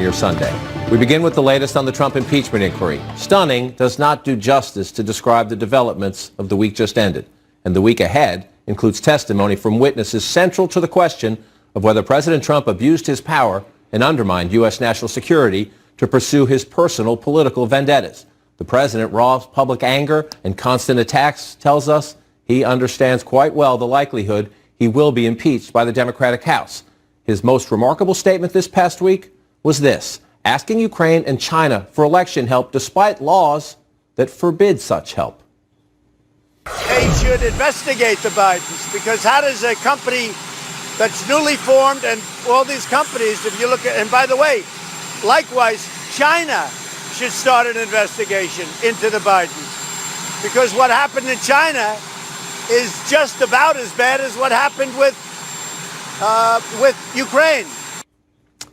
Your Sunday. We begin with the latest on the Trump impeachment inquiry. Stunning does not do justice to describe the developments of the week just ended. And the week ahead includes testimony from witnesses central to the question of whether President Trump abused his power and undermined U.S. national security to pursue his personal political vendettas. The president, raw public anger and constant attacks, tells us he understands quite well the likelihood he will be impeached by the Democratic House. His most remarkable statement this past week was this: asking Ukraine and China for election help despite laws that forbid such help. They should investigate the Bidens, because how does a company that's newly formed, and all these companies, if you look at, and by the way, likewise, China should start an investigation into the Bidens, because what happened in China is just about as bad as what happened with Ukraine.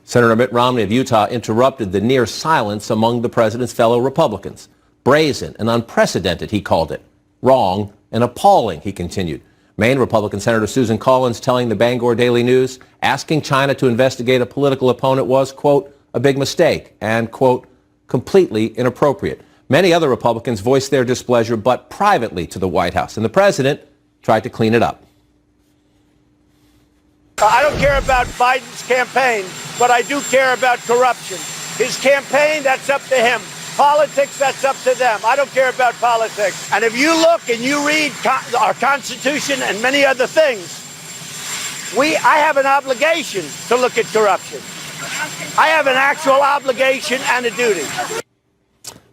Senator Mitt Romney of Utah interrupted the near silence among the president's fellow Republicans. Brazen and unprecedented, he called it. Wrong and appalling, he continued. Maine Republican Senator Susan Collins telling the Bangor Daily News asking China to investigate a political opponent was, quote, a big mistake and, quote, completely inappropriate. Many other Republicans voiced their displeasure, but privately to the White House, and the president tried to clean it up. I don't care about Biden's campaign, but I do care about corruption. His campaign, that's up to him. Politics, that's up to them. I don't care about politics. And if you look and you read our Constitution and many other things, I have an obligation to look at corruption. I have an actual obligation and a duty.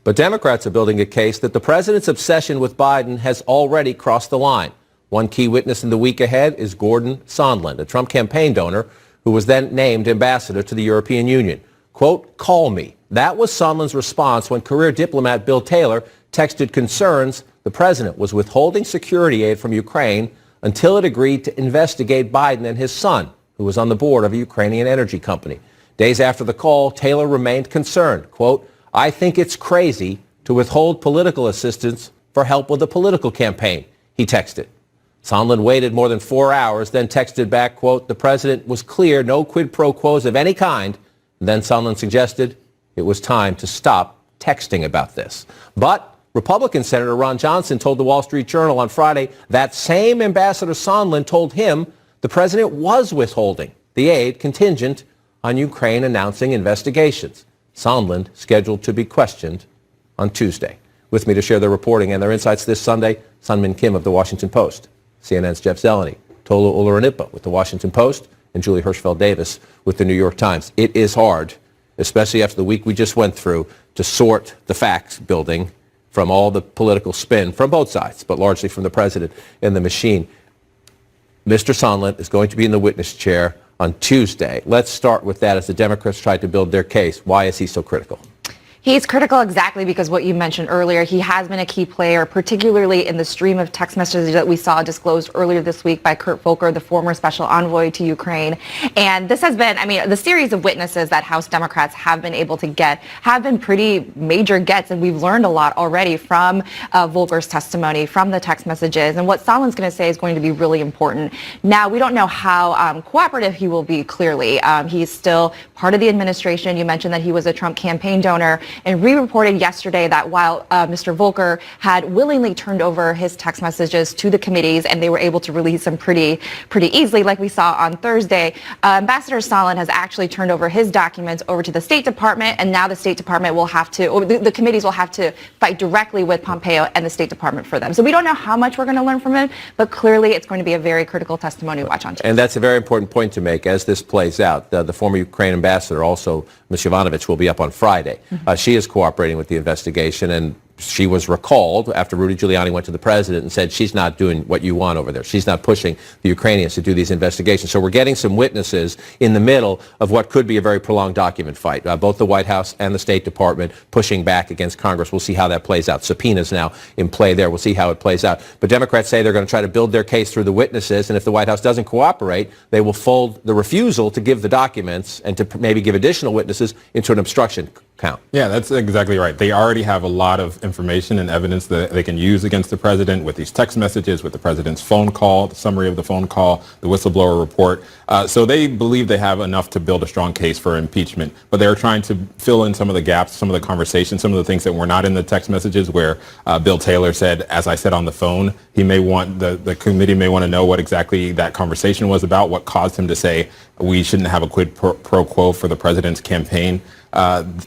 But Democrats are building a case that the president's obsession with Biden has already crossed the line. One key witness in the week ahead is Gordon Sondland, a Trump campaign donor who was then named ambassador to the European Union. Quote, call me. That was Sondland's response when career diplomat Bill Taylor texted concerns the president was withholding security aid from Ukraine until it agreed to investigate Biden and his son, who was on the board of a Ukrainian energy company. Days after the call, Taylor remained concerned. Quote, I think it's crazy to withhold political assistance for help with a political campaign, he texted. Sondland waited more than 4 hours, then texted back, quote, the president was clear, no quid pro quos of any kind. And then Sondland suggested it was time to stop texting about this. But Republican Senator Ron Johnson told the Wall Street Journal on Friday that same Ambassador Sondland told him the president was withholding the aid contingent on Ukraine announcing investigations. Sondland scheduled to be questioned on Tuesday. With me to share their reporting and their insights this Sunday, Sunmin Kim of The Washington Post, CNN's Jeff Zeleny, Tolu Olorunnipa with The Washington Post, and Julie Hirschfeld Davis with The New York Times. It is hard, especially after the week we just went through, to sort the facts building from all the political spin from both sides, but largely from the president and the machine. Mr. Sondland is going to be in the witness chair on Tuesday. Let's start with that as the Democrats tried to build their case. Why is he so critical? He's critical exactly because what you mentioned earlier, he has been a key player, particularly in the stream of text messages that we saw disclosed earlier this week by Kurt Volker, the former special envoy to Ukraine. And this has been, the series of witnesses that House Democrats have been able to get have been pretty major gets. And we've learned a lot already from Volker's testimony, from the text messages. And what Sondland's going to say is going to be really important. Now, we don't know how cooperative he will be, clearly. He's still part of the administration. You mentioned that he was a Trump campaign donor. And we reported yesterday that while Mr. Volker had willingly turned over his text messages to the committees and they were able to release them pretty easily, like we saw on Thursday, Ambassador Sondland has actually turned over his documents over to the State Department, and now the State Department will have to, or the committees will have to fight directly with Pompeo and the State Department for them. So we don't know how much we're going to learn from him, but clearly it's going to be a very critical testimony to watch on Tuesday. And that's a very important point to make as this plays out. The former Ukraine ambassador, also Ms. Yovanovitch, will be up on Friday. She is cooperating with the investigation, and she was recalled after Rudy Giuliani went to the president and said she's not doing what you want over there. She's not pushing the Ukrainians to do these investigations. So we're getting some witnesses in the middle of what could be a very prolonged document fight. Both the White House and the State Department pushing back against Congress. We'll see how that plays out. Subpoenas now in play there. We'll see how it plays out. But Democrats say they're going to try to build their case through the witnesses, and if the White House doesn't cooperate, they will fold the refusal to give the documents and to maybe give additional witnesses into an obstruction count. Yeah, that's exactly right. They already have a lot of information and evidence that they can use against the president with these text messages, with the president's phone call, the summary of the phone call, the whistleblower report. So they believe they have enough to build a strong case for impeachment. But they're trying to fill in some of the gaps, some of the conversations, some of the things that were not in the text messages where Bill Taylor said, as I said on the phone, he may want, the committee may want to know what exactly that conversation was about, what caused him to say we shouldn't have a quid pro quo for the president's campaign.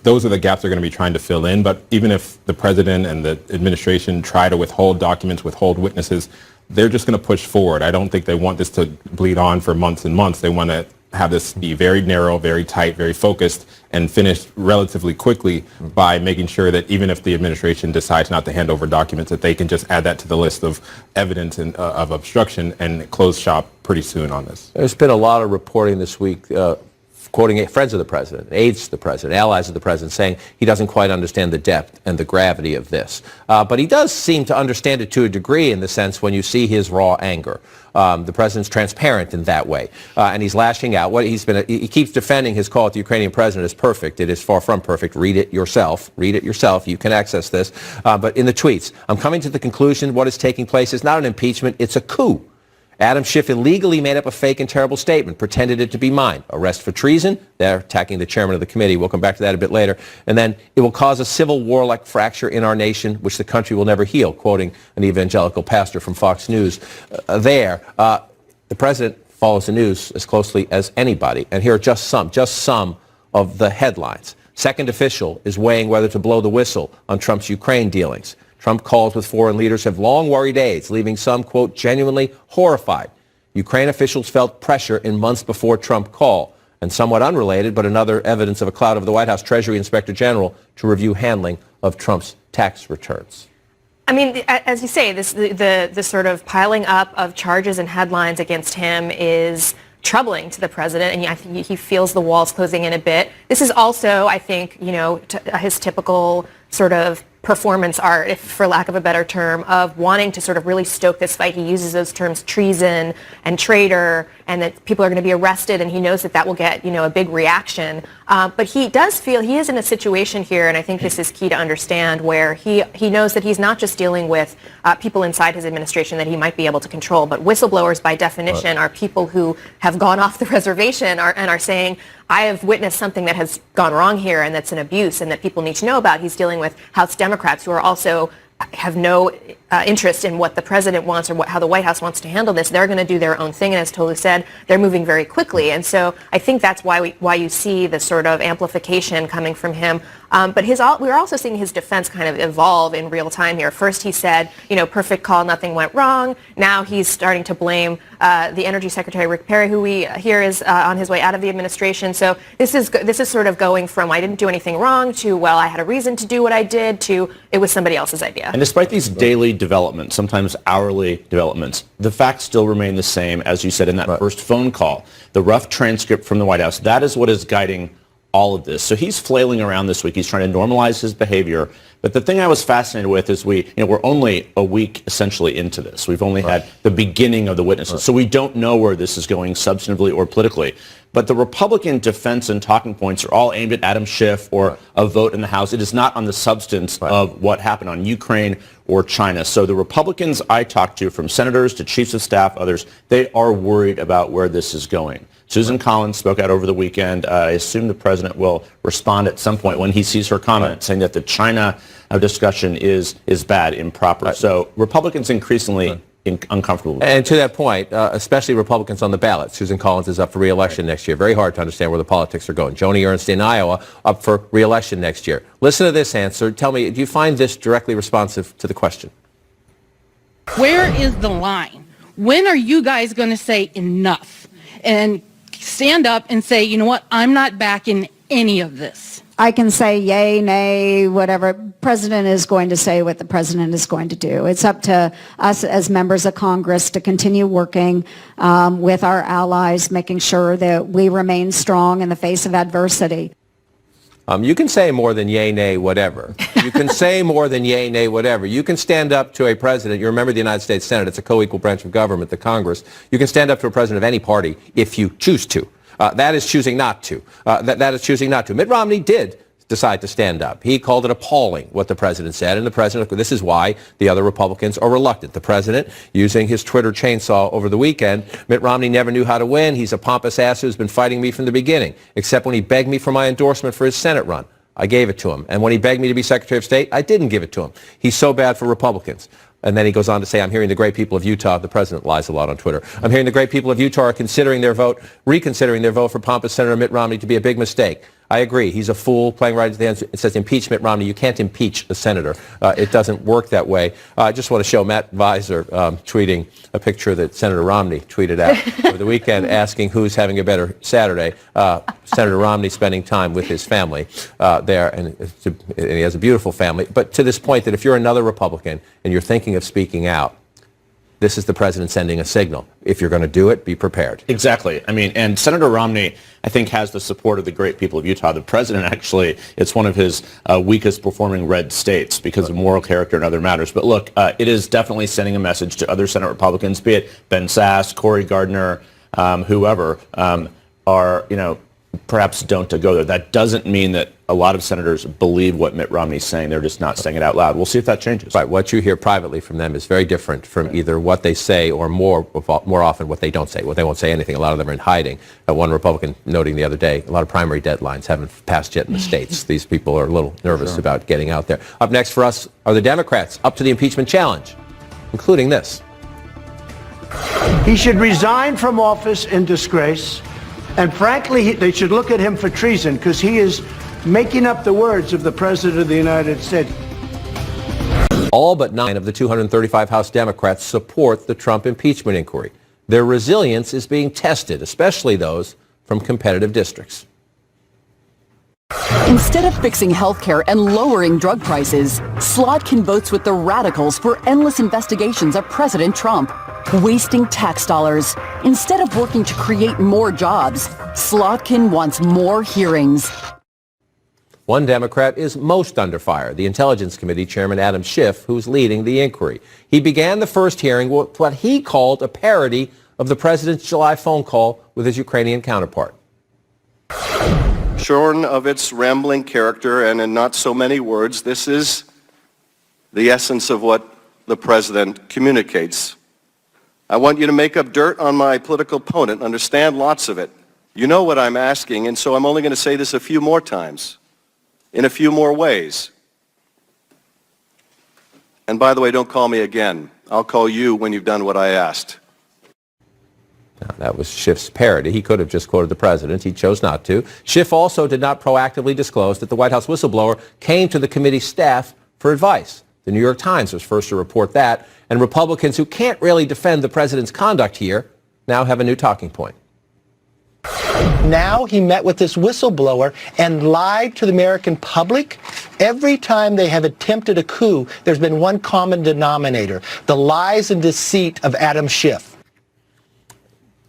Those are the gaps they're going to be trying to fill in. But even if the president and the administration try to withhold documents, withhold witnesses, they're just going to push forward. I don't think they want this to bleed on for months and months. They want to have this be very narrow, very tight, very focused, and finished relatively quickly by making sure that even if the administration decides not to hand over documents, that they can just add that to the list of evidence and, of obstruction and close shop pretty soon on this. There's been a lot of reporting this week quoting friends of the president, aides to the president, allies of the president, saying he doesn't quite understand the depth and the gravity of this. But he does seem to understand it to a degree in the sense when you see his raw anger. The president's transparent in that way, and he's lashing out. He keeps defending his call to the Ukrainian president as perfect. It is far from perfect. Read it yourself. Read it yourself. You can access this. But in the tweets, I'm coming to the conclusion what is taking place is not an impeachment, it's a coup. Adam Schiff illegally made up a fake and terrible statement, pretended it to be mine. Arrest for treason. They're attacking the chairman of the committee. We'll come back to that a bit later. And then it will cause a civil war-like fracture in our nation, which the country will never heal, quoting an evangelical pastor from Fox News. The president follows the news as closely as anybody. And here are just some of the headlines. Second official is weighing whether to blow the whistle on Trump's Ukraine dealings. Trump calls with foreign leaders have long worried aides, leaving some, quote, genuinely horrified. Ukraine officials felt pressure in months before Trump call. And somewhat unrelated, but another evidence of a cloud over the White House, Treasury Inspector General to review handling of Trump's tax returns. I mean, as you say, the sort of piling up of charges and headlines against him is troubling to the president, and I think he feels the walls closing in a bit. This is also, I think, his typical sort of performance art, if for lack of a better term, of wanting to sort of really stoke this fight. He uses those terms treason and traitor, and that people are going to be arrested, and he knows that will get, a big reaction. But he does feel he is in a situation here, and I think this is key to understand, where he knows that he's not just dealing with people inside his administration that he might be able to control, but whistleblowers by definition are people who have gone off the reservation and are saying, I have witnessed something that has gone wrong here and that's an abuse and that people need to know about. He's dealing with House Democrats who are also have no interest in what the president wants or how the White House wants to handle this. They're going to do their own thing, and as Tolu said, they're moving very quickly. And so I think that's why you see the sort of amplification coming from him. But we're also seeing his defense kind of evolve in real time here. First he said, perfect call, nothing went wrong. Now he's starting to blame the Energy Secretary Rick Perry, who we hear is on his way out of the administration. So this is sort of going from I didn't do anything wrong to, well, I had a reason to do what I did to it was somebody else's idea. And despite these daily developments, sometimes hourly developments, the facts still remain the same, as you said in that first phone call. The rough transcript from the White House, that is what is guiding all of this. So he's flailing around this week. He's trying to normalize his behavior. But the thing I was fascinated with is we're only a week essentially into this. We've only had the beginning of the witnesses. So we don't know where this is going substantively or politically. But the Republican defense and talking points are all aimed at Adam Schiff or a vote in the House. It is not on the substance of what happened on Ukraine or China. So the Republicans I talked to, from senators to chiefs of staff, others, they are worried about where this is going. Susan Collins spoke out over the weekend. I assume the president will respond at some point when he sees her comment saying that the China discussion is bad, improper. So Republicans increasingly uncomfortable with And to that point, especially Republicans on the ballot. Susan Collins is up for re-election next year. Very hard to understand where the politics are going. Joni Ernst in Iowa up for re-election next year. Listen to this answer. Tell me, do you find this directly responsive to the question? Where is the line? When are you guys going to say enough and stand up and say, you know what, I'm not backing any of this? I can say yay, nay, whatever. President is going to say what the president is going to do. It's up to us as members of Congress to continue working with our allies, making sure that we remain strong in the face of adversity. You can say more than yay, nay, whatever. You can say more than yay, nay, whatever. You can stand up to a president. You remember the United States Senate. It's a co-equal branch of government, the Congress. You can stand up to a president of any party if you choose to. That is choosing not to. That is choosing not to. Mitt Romney did decide to stand up. He called it appalling what the president said, and the president, this is why the other Republicans are reluctant. The president, using his Twitter chainsaw over the weekend, Mitt Romney never knew how to win. He's a pompous ass who's been fighting me from the beginning, except when he begged me for my endorsement for his Senate run. I gave it to him. And when he begged me to be Secretary of State, I didn't give it to him. He's so bad for Republicans. And then he goes on to say, I'm hearing the great people of Utah. The president lies a lot on Twitter. I'm hearing the great people of Utah are reconsidering their vote for pompous Senator Mitt Romney to be a big mistake. I agree. He's a fool playing right at the end. It says impeach Mitt Romney. You can't impeach a senator. It doesn't work that way. I just want to show Matt Visor tweeting a picture that Senator Romney tweeted out over the weekend asking who's having a better Saturday. Senator Romney spending time with his family there, and he has a beautiful family. But to this point that if you're another Republican and you're thinking of speaking out, this is the president sending a signal. If you're going to do it, be prepared. Exactly. I mean, and Senator Romney, I think, has the support of the great people of Utah. The president, actually, it's one of his weakest performing red states because of moral character and other matters. But look, it is definitely sending a message to other Senate Republicans, be it Ben Sasse, Cory Gardner, whoever, perhaps don't go there. That doesn't mean that a lot of senators believe what Mitt Romney's saying. They're just not saying it out loud. We'll see if that changes. Right. What you hear privately from them is very different from either what they say or more often what they don't say. Well, they won't say anything. A lot of them are in hiding. One Republican noting the other day, a lot of primary deadlines haven't passed yet in the states. These people are a little nervous about getting out there. Up next for us are the Democrats up to the impeachment challenge, including this. He should resign from office in disgrace. And frankly, they should look at him for treason because he is making up the words of the President of the United States. All but 9 of the 235 House Democrats support the Trump impeachment inquiry. Their resilience is being tested, especially those from competitive districts. Instead of fixing healthcare and lowering drug prices, Slotkin votes with the radicals for endless investigations of President Trump, wasting tax dollars. Instead of working to create more jobs, Slotkin wants more hearings. One Democrat is most under fire, the Intelligence Committee Chairman Adam Schiff, who's leading the inquiry. He began the first hearing with what he called a parody of the president's July phone call with his Ukrainian counterpart. Shorn of its rambling character and in not so many words, this is the essence of what the president communicates. I want you to make up dirt on my political opponent, understand lots of it. You know what I'm asking, and so I'm only going to say this a few more times, in a few more ways. And by the way, don't call me again. I'll call you when you've done what I asked. Now, that was Schiff's parody. He could have just quoted the president. He chose not to. Schiff also did not proactively disclose that the White House whistleblower came to the committee staff for advice. The New York Times was first to report that, and Republicans who can't really defend the president's conduct here now have a new talking point. Now he met with this whistleblower and lied to the American public. Every time they have attempted a coup, there's been one common denominator, the lies and deceit of Adam Schiff.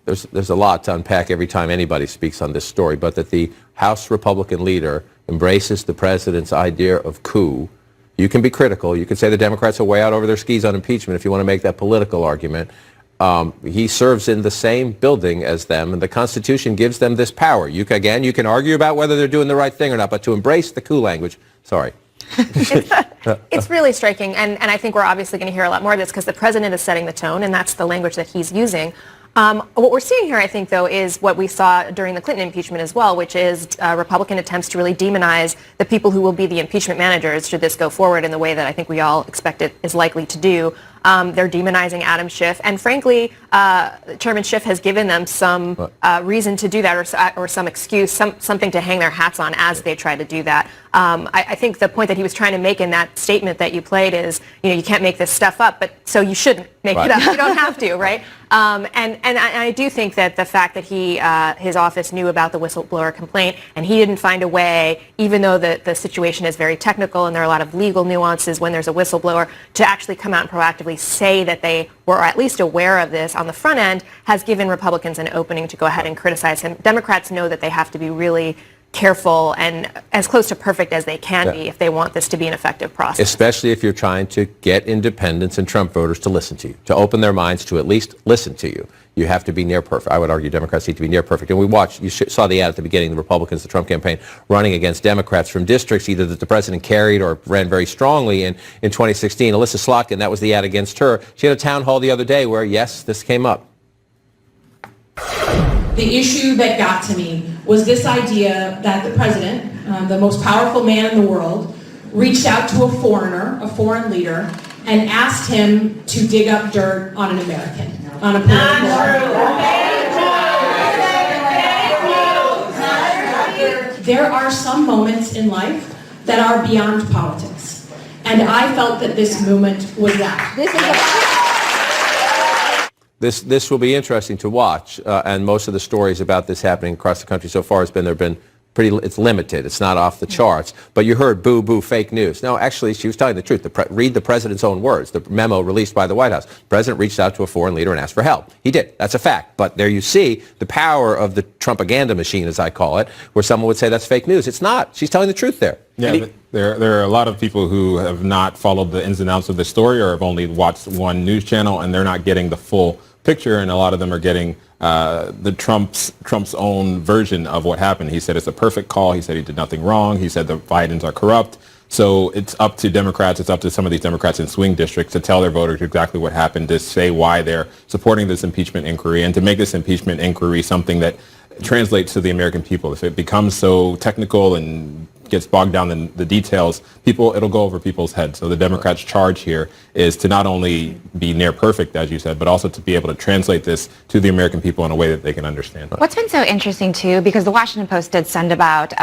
There's a lot to unpack every time anybody speaks on this story, but that the House Republican leader embraces the president's idea of coup. You can be critical. You can say the Democrats are way out over their skis on impeachment if you want to make that political argument. He serves in the same building as them, and the Constitution gives them this power. You can argue about whether they're doing the right thing or not, but to embrace the coup language, sorry. It's really striking, and I think we're obviously going to hear a lot more of this because the president is setting the tone, and that's the language that he's using. What we're seeing here, I think, though, is what we saw during the Clinton impeachment as well, which is Republican attempts to really demonize the people who will be the impeachment managers should this go forward in the way that I think we all expect it is likely to do. They're demonizing Adam Schiff, and frankly, Chairman Schiff has given them some reason to do that, or some excuse, something to hang their hats on as they try to do that. I think the point that he was trying to make in that statement that you played is, you can't make this stuff up, but so you shouldn't make it up. You don't have to, right? And I do think that the fact that his office knew about the whistleblower complaint and he didn't find a way, even though the situation is very technical and there are a lot of legal nuances when there's a whistleblower, to actually come out and proactively say that they were at least aware of this on the front end has given Republicans an opening to go ahead and criticize him. Democrats know that they have to be really careful and as close to perfect as they can be if they want this to be an effective process. Especially if you're trying to get independents and Trump voters to listen to you, to open their minds to at least listen to you. You have to be near perfect. I would argue Democrats need to be near perfect. And you saw the ad at the beginning, the Republicans, the Trump campaign, running against Democrats from districts either that the president carried or ran very strongly in 2016. Alyssa Slotkin, that was the ad against her. She had a town hall the other day where, yes, this came up. The issue that got to me was this idea that the president, the most powerful man in the world, reached out to a foreigner, a foreign leader, and asked him to dig up dirt on an American, on a political. There are some moments in life that are beyond politics, and I felt that this moment was that. This will be interesting to watch, and most of the stories about this happening across the country so far it's limited. It's not off the charts. But you heard boo, boo, fake news. No, actually, she was telling the truth. Read the president's own words, the memo released by the White House. The president reached out to a foreign leader and asked for help. He did. That's a fact. But there you see the power of the Trumpaganda machine, as I call it, where someone would say that's fake news. It's not. She's telling the truth there. Yeah, there are a lot of people who have not followed the ins and outs of the story or have only watched one news channel, and they're not getting the full picture, and a lot of them are getting the Trump's own version of what happened. He said it's a perfect call. He said he did nothing wrong. He said the Bidens are corrupt. So it's up to Democrats, it's up to some of these Democrats in swing districts to tell their voters exactly what happened, to say why they're supporting this impeachment inquiry, and to make this impeachment inquiry something that translates to the American people. If it becomes so technical and gets bogged down in the details, it'll go over people's heads. So the Democrats' charge here is to not only be near perfect, as you said, but also to be able to translate this to the American people in a way that they can understand. What's been so interesting, too, because the Washington Post did send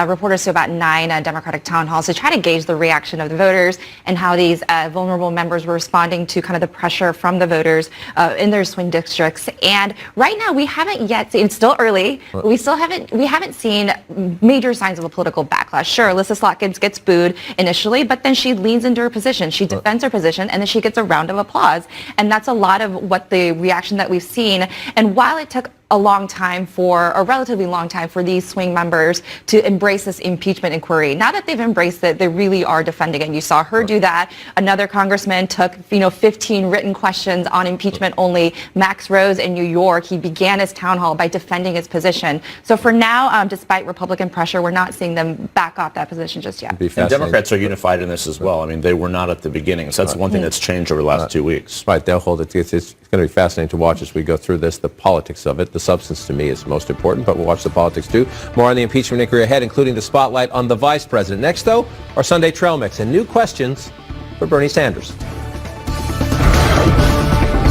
reporters to about 9 Democratic town halls to try to gauge the reaction of the voters and how these vulnerable members were responding to kind of the pressure from the voters in their swing districts. And right now, we haven't yet seen, it's still early, but we haven't seen major signs of a political backlash. Sure, Alyssa Slotkin gets booed initially, but then she leans into her position. She defends her position, and then she gets a round of applause. And that's a lot of what the reaction that we've seen. And while it took a relatively long time for these swing members to embrace this impeachment inquiry. Now that they've embraced it, they really are defending it. And you saw her do that. Another congressman took, 15 written questions on impeachment only. Max Rose in New York, he began his town hall by defending his position. So for now, despite Republican pressure, we're not seeing them back off that position just yet. And Democrats are unified in this as well. I mean, they were not at the beginning. So that's one thing that's changed over the last 2 weeks. Right, they'll hold it. It's going to be fascinating to watch as we go through this, the politics of it. The substance to me is most important, but we'll watch the politics too. More on the impeachment inquiry ahead, including the spotlight on the vice president. Next, though, our Sunday trail mix and new questions for Bernie Sanders.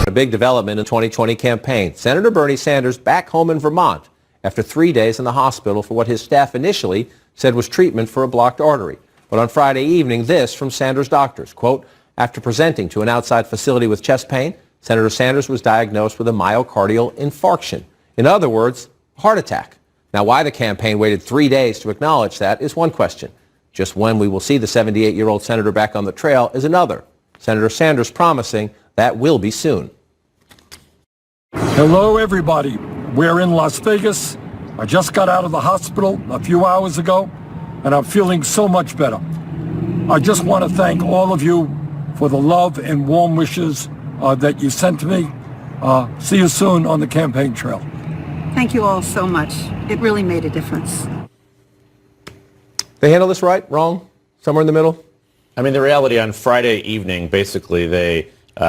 A big development in the 2020 campaign. Senator Bernie Sanders back home in Vermont after 3 days in the hospital for what his staff initially said was treatment for a blocked artery. But on Friday evening, this from Sanders' doctors, quote, after presenting to an outside facility with chest pain, Senator Sanders was diagnosed with a myocardial infarction. In other words, a heart attack. Now, why the campaign waited 3 days to acknowledge that is one question. Just when we will see the 78-year-old senator back on the trail is another. Senator Sanders promising that will be soon. Hello, everybody. We're in Las Vegas. I just got out of the hospital a few hours ago, and I'm feeling so much better. I just want to thank all of you for the love and warm wishes that you sent to me. See you soon on the campaign trail. Thank you all so much. It really made a difference. They handle this right, wrong, somewhere in the middle? I mean, the reality on Friday evening, basically they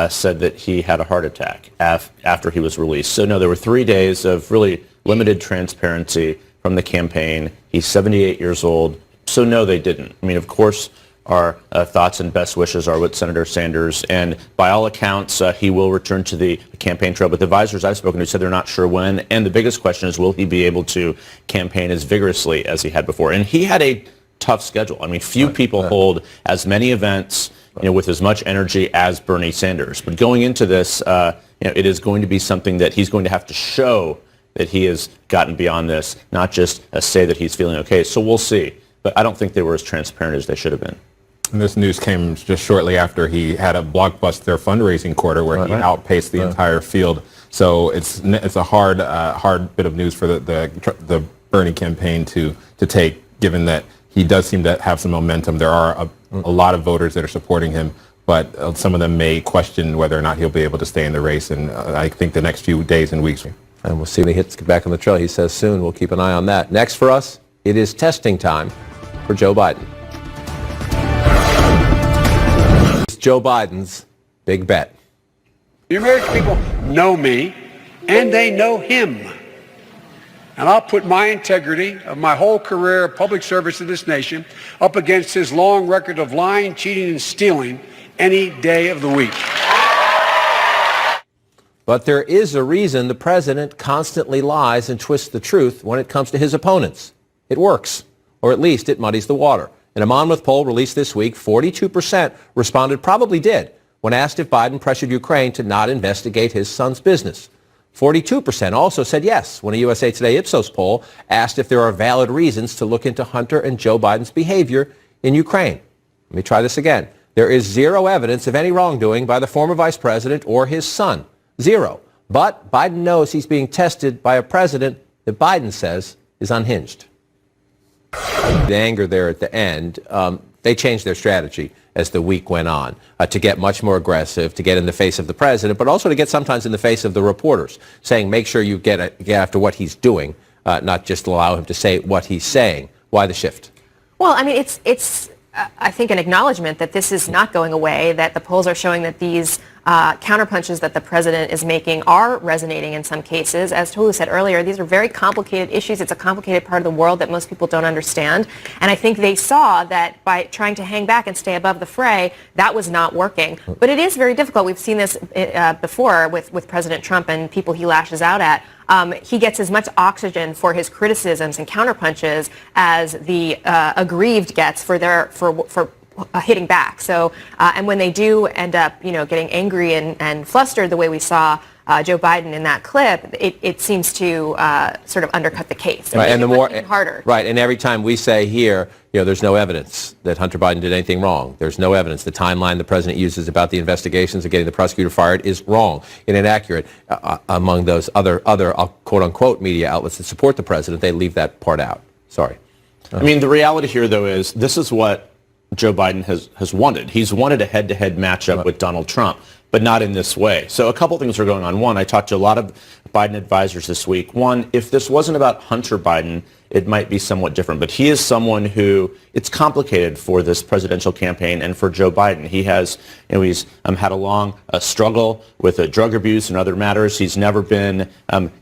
said that he had a heart attack after he was released. So no, there were 3 days of really limited transparency from the campaign. He's 78 years old. So no, they didn't. I mean, of course, our thoughts and best wishes are with Senator Sanders, and by all accounts, he will return to the campaign trail. But the advisors I've spoken to said they're not sure when, and the biggest question is, will he be able to campaign as vigorously as he had before? And he had a tough schedule. I mean, few people hold as many events, with as much energy as Bernie Sanders. But going into this, it is going to be something that he's going to have to show that he has gotten beyond this, not just say that he's feeling okay. So we'll see. But I don't think they were as transparent as they should have been. And this news came just shortly after he had a blockbuster fundraising quarter where he outpaced the entire field. So it's a hard bit of news for the Bernie campaign to take, given that he does seem to have some momentum. There are a lot of voters that are supporting him, but some of them may question whether or not he'll be able to stay in the race. And I think the next few days and weeks And we'll see when he hits back on the trail. He says soon. We'll keep an eye on that. Next for us, it is testing time for Joe Biden. It's Joe Biden's big bet. The American people know me, and they know him. And I'll put my integrity of my whole career of public service to this nation up against his long record of lying, cheating, and stealing any day of the week. But there is a reason the president constantly lies and twists the truth when it comes to his opponents. It works, or at least it muddies the water. In a Monmouth poll released this week, 42% responded probably did when asked if Biden pressured Ukraine to not investigate his son's business. 42% also said yes when a USA Today Ipsos poll asked if there are valid reasons to look into Hunter and Joe Biden's behavior in Ukraine. Let me try this again. There is zero evidence of any wrongdoing by the former vice president or his son. Zero. But Biden knows he's being tested by a president that Biden says is unhinged. The anger there at the end, they changed their strategy as the week went on to get much more aggressive, to get in the face of the president, but also to get sometimes in the face of the reporters, saying make sure you get after what he's doing, not just allow him to say what he's saying. Why the shift? Well, I mean, it's I think an acknowledgement that this is not going away, that the polls are showing that these counterpunches that the president is making are resonating in some cases. As Tolu said earlier, these are very complicated issues. It's a complicated part of the world that most people don't understand. And I think they saw that by trying to hang back and stay above the fray, that was not working. But it is very difficult. We've seen this before with President Trump and people he lashes out at. He gets as much oxygen for his criticisms and counterpunches as the aggrieved gets for hitting back. So, and when they do end up, getting angry and flustered the way we saw Joe Biden in that clip, it seems to sort of undercut the case. Right, and the more even harder. Right, and every time we say here, there's no evidence that Hunter Biden did anything wrong. There's no evidence. The timeline the president uses about the investigations of getting the prosecutor fired is wrong and inaccurate. Among those other quote-unquote media outlets that support the president, they leave that part out. Sorry. I mean, the reality here, though, is this is what Joe Biden has wanted. He's wanted a head-to-head matchup with Donald Trump, but not in this way. So a couple things are going on. One, I talked to a lot of Biden advisors this week. One, if this wasn't about Hunter Biden, it might be somewhat different. But he is someone who, it's complicated for this presidential campaign and for Joe Biden. He has, he's had a long struggle with drug abuse and other matters. He's never been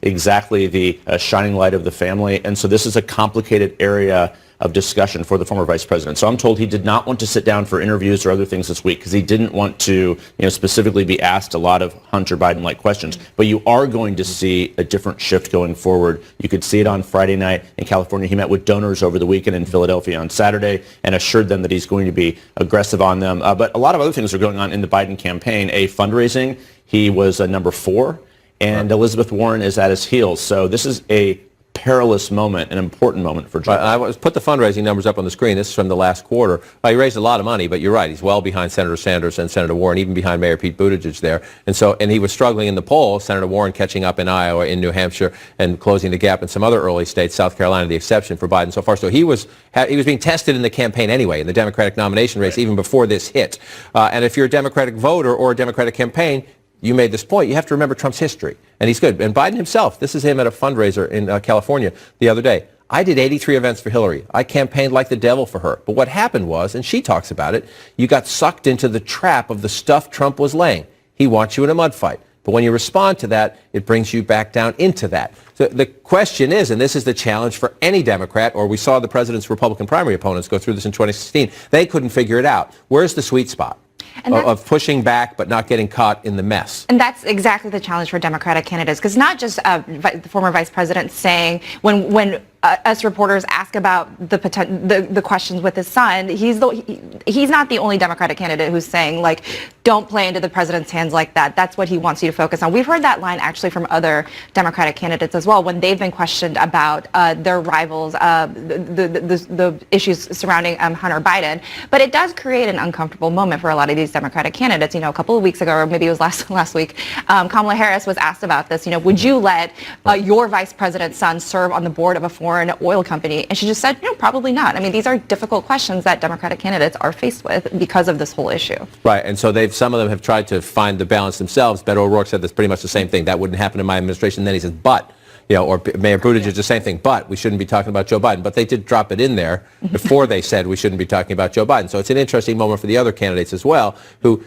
exactly the shining light of the family. And so this is a complicated area of discussion for the former vice president. So I'm told he did not want to sit down for interviews or other things this week because he didn't want to, specifically be asked a lot of Hunter Biden-like questions. But you are going to see a different shift going forward. You could see it on Friday night in California. He met with donors over the weekend in Philadelphia on Saturday and assured them that he's going to be aggressive on them. But a lot of other things are going on in the Biden campaign. Fundraising, he was number 4, and Elizabeth Warren is at his heels. So this is a perilous moment, an important moment for Joe. I put the fundraising numbers up on the screen. This is from the last quarter. He raised a lot of money, but you're right. He's well behind Senator Sanders and Senator Warren, even behind Mayor Pete Buttigieg there. And he was struggling in the polls. Senator Warren catching up in Iowa, in New Hampshire, and closing the gap in some other early states, South Carolina, the exception for Biden so far. So he was being tested in the campaign anyway, in the Democratic nomination race, even before this hit. And if you're a Democratic voter or a Democratic campaign, you made this point. You have to remember Trump's history, and he's good. And Biden himself, this is him at a fundraiser in California the other day. I did 83 events for Hillary. I campaigned like the devil for her. But what happened was, and she talks about it, you got sucked into the trap of the stuff Trump was laying. He wants you in a mud fight. But when you respond to that, it brings you back down into that. So the question is, and this is the challenge for any Democrat, or we saw the president's Republican primary opponents go through this in 2016, they couldn't figure it out. Where's the sweet spot? Of pushing back but not getting caught in the mess. And that's exactly the challenge for Democratic candidates, because not just the former vice president saying when us reporters ask about the questions with his son, he's not the only Democratic candidate who's saying, like, don't play into the president's hands like that. That's what he wants you to focus on. We've heard that line actually from other Democratic candidates as well when they've been questioned about their rivals, the issues surrounding Hunter Biden. But it does create an uncomfortable moment for a lot of these Democratic candidates. A couple of weeks ago, or maybe it was last week, Kamala Harris was asked about this. Would you let your vice president's son serve on the board of a foreign foreign oil company? And she just said, probably not. I mean, these are difficult questions that Democratic candidates are faced with because of this whole issue. Right, and so some of them have tried to find the balance themselves. Beto O'Rourke said that's pretty much the same thing. That wouldn't happen in my administration. Then he says, but, or Mayor Buttigieg, the same thing, but we shouldn't be talking about Joe Biden. But they did drop it in there before they said we shouldn't be talking about Joe Biden. So it's an interesting moment for the other candidates as well, who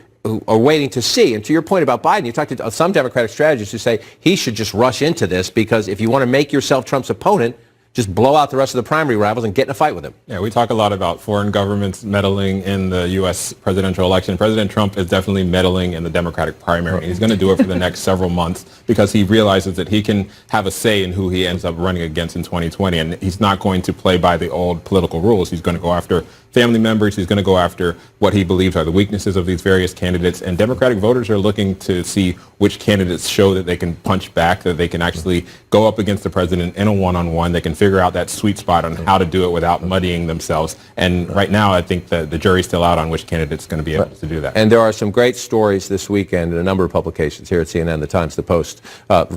are waiting to see. And to your point about Biden, you talked to some Democratic strategists who say he should just rush into this because if you want to make yourself Trump's opponent, just blow out the rest of the primary rivals and get in a fight with him. Yeah, we talk a lot about foreign governments meddling in the U.S. presidential election. President Trump is definitely meddling in the Democratic primary. And he's going to do it for the next several months because he realizes that he can have a say in who he ends up running against in 2020. And he's not going to play by the old political rules. He's going to go after family members. He's going to go after what he believes are the weaknesses of these various candidates. And Democratic voters are looking to see which candidates show that they can punch back, that they can actually go up against the president in a one-on-one. They can figure out that sweet spot on how to do it without muddying themselves. And right now, I think the jury's still out on which candidate's going to be able to do that. And there are some great stories this weekend in a number of publications here at CNN, the Times, the Post.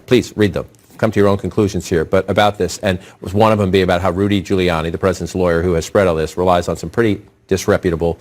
Please read them. Come to your own conclusions here, but about this, and one of them be about how Rudy Giuliani, the president's lawyer who has spread all this, relies on some pretty disreputable,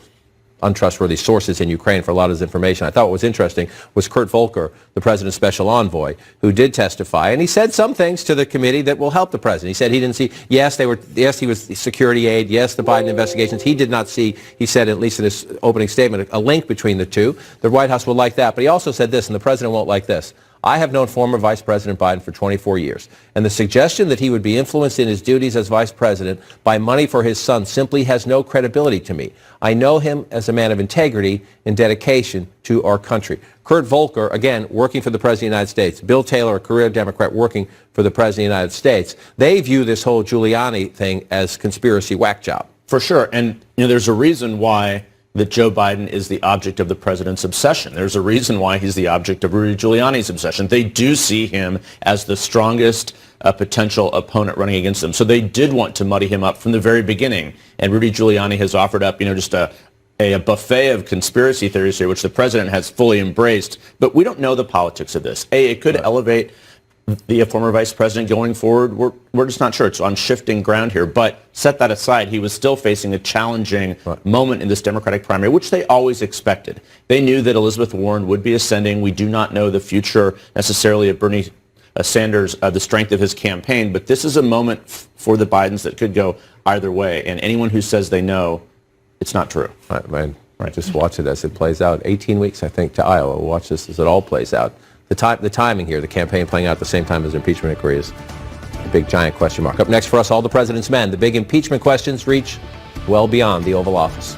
untrustworthy sources in Ukraine for a lot of his information. I thought what was interesting was Kurt Volker, the president's special envoy, who did testify, and he said some things to the committee that will help the president. He said he didn't see, yes, he was security aid, yes, the Biden investigations. He did not see, he said, at least in his opening statement, a link between the two. The White House will like that, but he also said this, and the president won't like this. I have known former Vice President Biden for 24 years, and the suggestion that he would be influenced in his duties as vice president by money for his son simply has no credibility to me. I know him as a man of integrity and dedication to our country. Kurt Volker, again, working for the President of the United States. Bill Taylor, a career Democrat working for the President of the United States. They view this whole Giuliani thing as conspiracy whack job. For sure. And there's a reason why that Joe Biden is the object of the president's obsession. There's a reason why he's the object of Rudy Giuliani's obsession. They do see him as the strongest potential opponent running against them. So they did want to muddy him up from the very beginning. And Rudy Giuliani has offered up, just a buffet of conspiracy theories here, which the president has fully embraced. But we don't know the politics of this. It could elevate the former vice president going forward. We're just not sure. It's on shifting ground here. But set that aside, he was still facing a challenging moment in this Democratic primary, which they always expected. They knew that Elizabeth Warren would be ascending. We do not know the future necessarily of Bernie Sanders, the strength of his campaign. But this is a moment for the Bidens that could go either way. And anyone who says they know, it's not true. Right. Just watch it as it plays out. 18 weeks, I think, to Iowa. Watch this as it all plays out. The timing here, the campaign playing out at the same time as impeachment inquiry is a big, giant question mark. Up next for us, all the president's men. The big impeachment questions reach well beyond the Oval Office.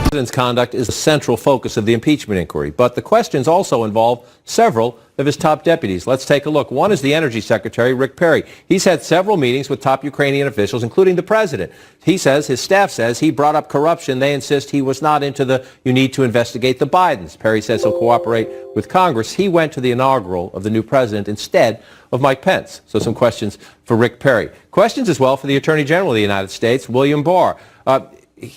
The president's conduct is the central focus of the impeachment inquiry, but the questions also involve several of his top deputies. Let's take a look. One is the Energy Secretary, Rick Perry. He's had several meetings with top Ukrainian officials, including the president. He says, his staff says, he brought up corruption. They insist he was not into you need to investigate the Bidens. Perry says he'll cooperate with Congress. He went to the inaugural of the new president instead of Mike Pence. So some questions for Rick Perry. Questions as well for the Attorney General of the United States, William Barr.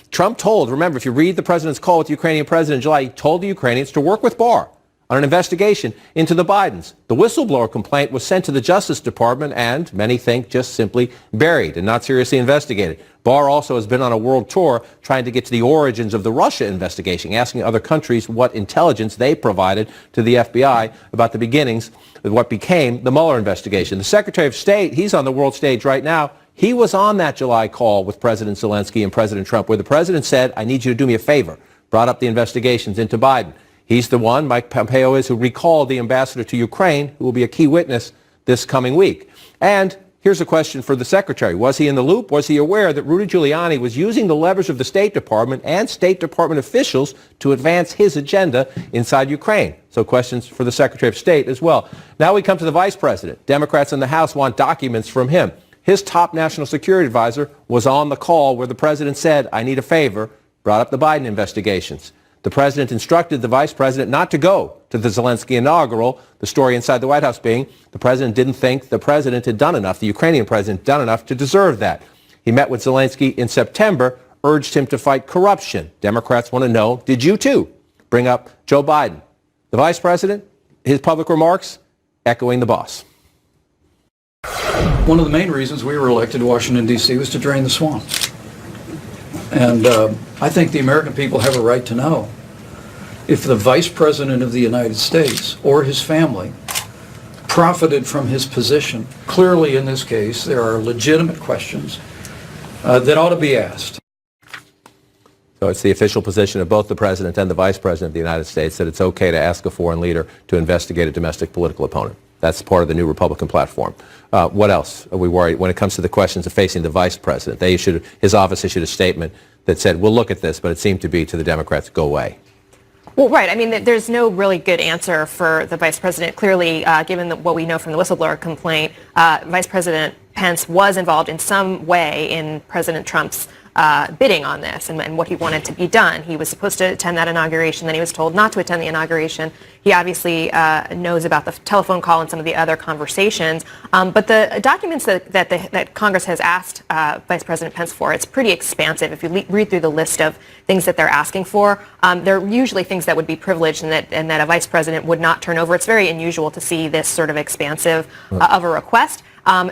Trump told, remember, if you read the president's call with the Ukrainian president in July, he told the Ukrainians to work with Barr on an investigation into the Bidens. The whistleblower complaint was sent to the Justice Department and, many think, just simply buried and not seriously investigated. Barr also has been on a world tour trying to get to the origins of the Russia investigation, asking other countries what intelligence they provided to the FBI about the beginnings of what became the Mueller investigation. The Secretary of State, he's on the world stage right now. He was on that July call with President Zelensky and President Trump where the president said, I need you to do me a favor, brought up the investigations into Biden. He's the one, Mike Pompeo is, who recalled the ambassador to Ukraine, who will be a key witness this coming week. And here's a question for the secretary. Was he in the loop? Was he aware that Rudy Giuliani was using the levers of the State Department and State Department officials to advance his agenda inside Ukraine? So questions for the Secretary of State as well. Now we come to the vice president. Democrats in the House want documents from him. His top national security advisor was on the call where the president said, I need a favor, brought up the Biden investigations. The president instructed the vice president not to go to the Zelensky inaugural, the story inside the White House being the president didn't think the president had done enough, the Ukrainian president done enough to deserve that. He met with Zelensky in September, urged him to fight corruption. Democrats want to know, did you too bring up Joe Biden? The vice president, his public remarks, echoing the boss. One of the main reasons we were elected to Washington, D.C. was to drain the swamp. And I think the American people have a right to know if the Vice President of the United States or his family profited from his position. Clearly, in this case, there are legitimate questions that ought to be asked. So it's the official position of both the President and the Vice President of the United States that it's okay to ask a foreign leader to investigate a domestic political opponent. That's part of the new Republican platform. What else are we worried when it comes to the questions of facing the Vice President? His office issued a statement that said, we'll look at this, but it seemed to be to the Democrats, go away. Well, right. I mean, there's no really good answer for the vice president. Clearly, given what we know from the whistleblower complaint, Vice President Pence was involved in some way in President Trump's bidding on this and what he wanted to be done. He was supposed to attend that inauguration, then he was told not to attend the inauguration. He obviously knows about the telephone call and some of the other conversations. But the documents that Congress has asked Vice President Pence for, it's pretty expansive. If you read through the list of things that they're asking for, they're usually things that would be privileged and that a vice president would not turn over. It's very unusual to see this sort of expansive of a request.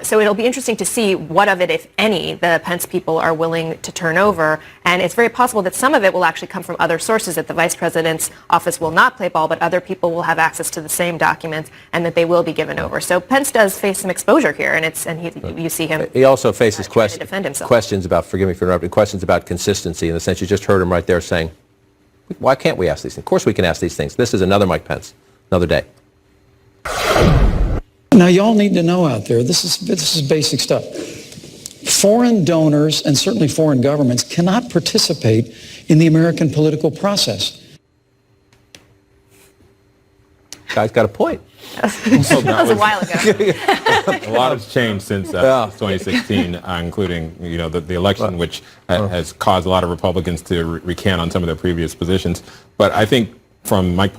So it'll be interesting to see what of it, if any, the Pence people are willing to turn over. And it's very possible that some of it will actually come from other sources, that the vice president's office will not play ball, but other people will have access to the same documents and that they will be given over. So Pence does face some exposure here, and you see him. He also faces questions about, forgive me for interrupting, questions about consistency, in the sense you just heard him right there saying, why can't we ask these things? Of course we can ask these things. This is another Mike Pence, another day. Now, y'all need to know out there, this is basic stuff. Foreign donors and certainly foreign governments cannot participate in the American political process. Guy's got a point. That was a while ago. A lot has changed since 2016, including the election, which has caused a lot of Republicans to recant on some of their previous positions. But I think from Mike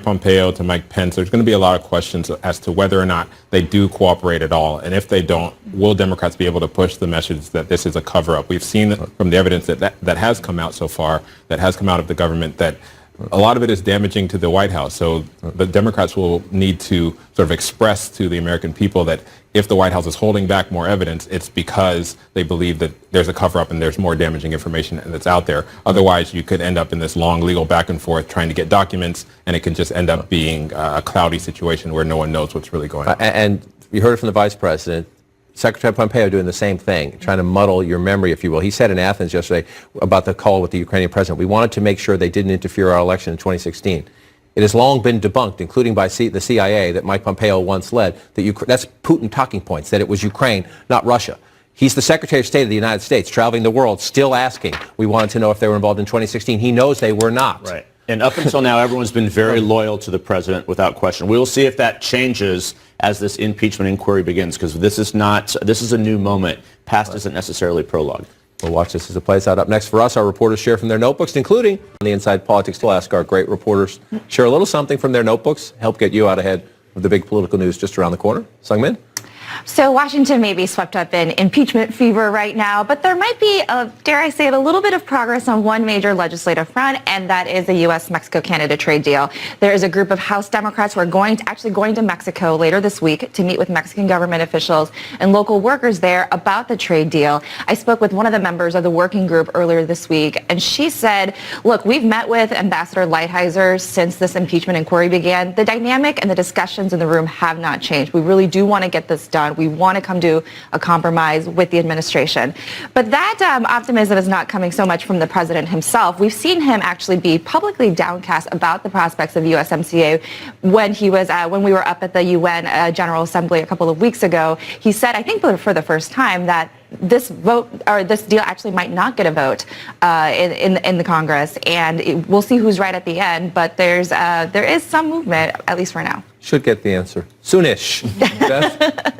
Pompeo to Mike Pence, there's going to be a lot of questions as to whether or not they do cooperate at all. And if they don't, will Democrats be able to push the message that this is a cover-up? We've seen from the evidence that has come out so far, that has come out of the government, that a lot of it is damaging to the White House. So the Democrats will need to sort of express to the American people that if the White House is holding back more evidence, it's because they believe that there's a cover-up and there's more damaging information that's out there. Otherwise, you could end up in this long legal back and forth trying to get documents, and it can just end up being a cloudy situation where no one knows what's really going on. And you heard it from the Vice President. Secretary Pompeo doing the same thing, trying to muddle your memory, if you will. He said in Athens yesterday about the call with the Ukrainian president, we wanted to make sure they didn't interfere in our election in 2016. It has long been debunked, including by the CIA, that Mike Pompeo once led, that's Putin talking points, that it was Ukraine, not Russia. He's the Secretary of State of the United States, traveling the world, still asking. We wanted to know if they were involved in 2016. He knows they were not. Right. And up until now, everyone's been very loyal to the president without question. We will see if that changes as this impeachment inquiry begins, because this is a new moment. Past isn't necessarily prologue. We'll watch this as it plays out. Up next for us, our reporters share from their notebooks, including the Inside Politics. We'll ask our great reporters, share a little something from their notebooks, help get you out ahead of the big political news just around the corner. Sungmin? So Washington may be swept up in impeachment fever right now, but there might be, dare I say it, a little bit of progress on one major legislative front, and that is the U.S.-Mexico-Canada trade deal. There is a group of House Democrats who are actually going to Mexico later this week to meet with Mexican government officials and local workers there about the trade deal. I spoke with one of the members of the working group earlier this week, and she said, look, we've met with Ambassador Lighthizer since this impeachment inquiry began. The dynamic and the discussions in the room have not changed. We really do want to get this done. We want to come to a compromise with the administration. But that optimism is not coming so much from the president himself. We've seen him actually be publicly downcast about the prospects of USMCA when we were up at the UN General Assembly a couple of weeks ago. He said, I think for the first time, that this deal actually might not get a vote in the Congress, and we'll see who's right at the end. But there is some movement, at least for now. Should get the answer soonish.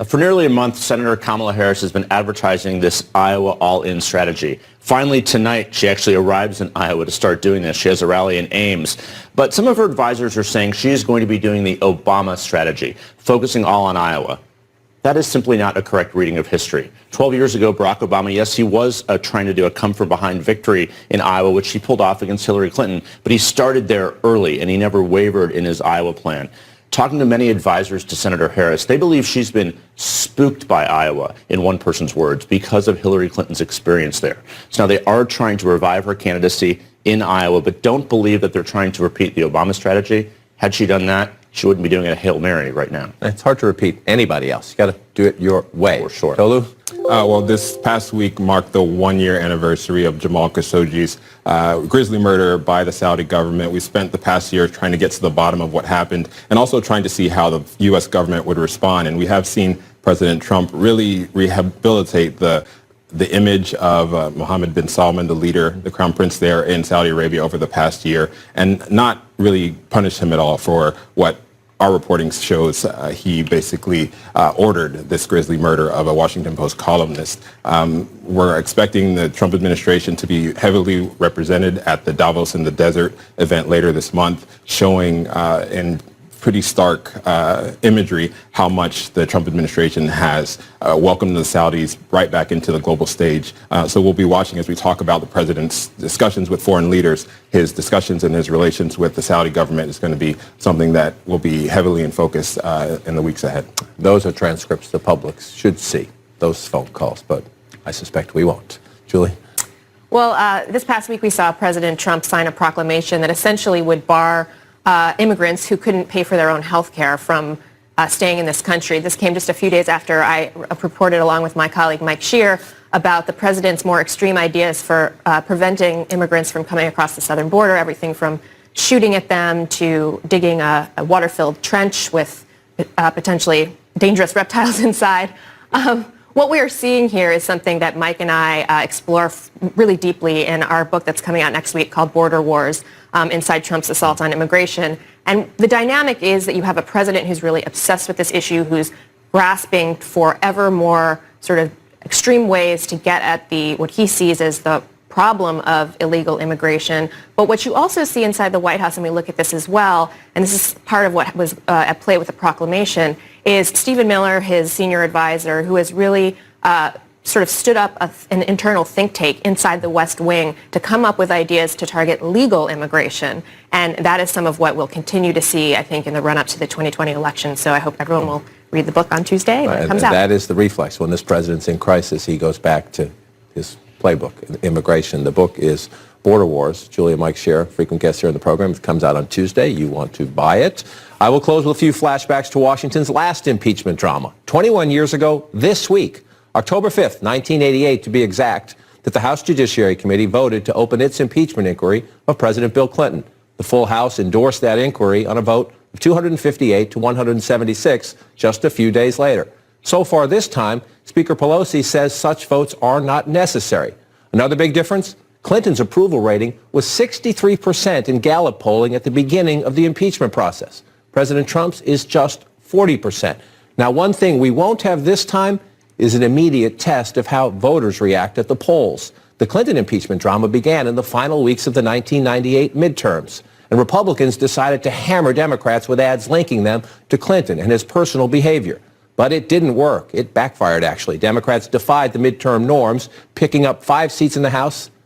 For nearly a month, Senator Kamala Harris has been advertising this Iowa all-in strategy. Finally, tonight, she actually arrives in Iowa to start doing this. She has a rally in Ames. But some of her advisors are saying she is going to be doing the Obama strategy, focusing all on Iowa. That is simply not a correct reading of history. 12 years ago, Barack Obama, yes, he was trying to do a come-from-behind victory in Iowa, which he pulled off against Hillary Clinton, but he started there early, and he never wavered in his Iowa plan. talking to many advisors to Senator Harris, they believe she's been spooked by Iowa, in one person's words, because of Hillary Clinton's experience there. So now they are trying to revive her candidacy in Iowa, but don't believe that they're trying to repeat the Obama strategy. Had she done that, she wouldn't be doing it a Hail Mary right now. It's hard to repeat anybody else. You got to do it your way. For sure. Tolu? Well, this past week marked the one-year anniversary of Jamal Khashoggi's grisly murder by the Saudi government. We spent the past year trying to get to the bottom of what happened and also trying to see how the U.S. government would respond. And we have seen President Trump really rehabilitate the image of Mohammed bin Salman, the leader, the crown prince there in Saudi Arabia over the past year, and not really punish him at all for what our reporting shows he basically ordered this grisly murder of a Washington Post columnist. We're expecting the Trump administration to be heavily represented at the Davos in the Desert event later this month, showing in pretty stark imagery how much the Trump administration has welcomed the Saudis right back into the global stage. So we'll be watching as we talk about the president's discussions with foreign leaders. His discussions and his relations with the Saudi government is going to be something that will be heavily in focus in the weeks ahead. Those are transcripts the public should see, those phone calls, but I suspect we won't. Julie? Well, this past week we saw President Trump sign a proclamation that essentially would bar immigrants who couldn't pay for their own health care from staying in this country. This came just a few days after I reported, along with my colleague Mike Scheer, about the president's more extreme ideas for preventing immigrants from coming across the southern border, everything from shooting at them to digging a water-filled trench with potentially dangerous reptiles inside. What we are seeing here is something that Mike and I explore really deeply in our book that's coming out next week called Border Wars, Inside Trump's Assault on Immigration. And the dynamic is that you have a president who's really obsessed with this issue, who's grasping for ever more sort of extreme ways to get at what he sees as the problem of illegal immigration. But what you also see inside the White House, and we look at this as well, and this is part of what was at play with the proclamation, is Stephen Miller, his senior advisor, who has really sort of stood up an internal think tank inside the West Wing to come up with ideas to target legal immigration. And that is some of what we'll continue to see, I think, in the run-up to the 2020 election. So I hope everyone will read the book on Tuesday when it comes out. That is the reflex. When this president's in crisis, he goes back to his playbook, immigration. The book is Border Wars. Julia, Mike Scheer, frequent guests here on the program. It comes out on Tuesday. You want to buy it. I will close with a few flashbacks to Washington's last impeachment drama. 21 years ago this week, October 5th, 1988 to be exact, that the House Judiciary Committee voted to open its impeachment inquiry of President Bill Clinton. The full House endorsed that inquiry on a vote of 258 to 176 just a few days later. So far this time, Speaker Pelosi says such votes are not necessary. Another big difference? Clinton's approval rating was 63% in Gallup polling at the beginning of the impeachment process. President Trump's is just 40%. Now, one thing we won't have this time is an immediate test of how voters react at the polls. The Clinton impeachment drama began in the final weeks of the 1998 midterms, and Republicans decided to hammer Democrats with ads linking them to Clinton and his personal behavior. But it didn't work. It backfired, actually. Democrats defied the midterm norms, picking up 5 seats in the House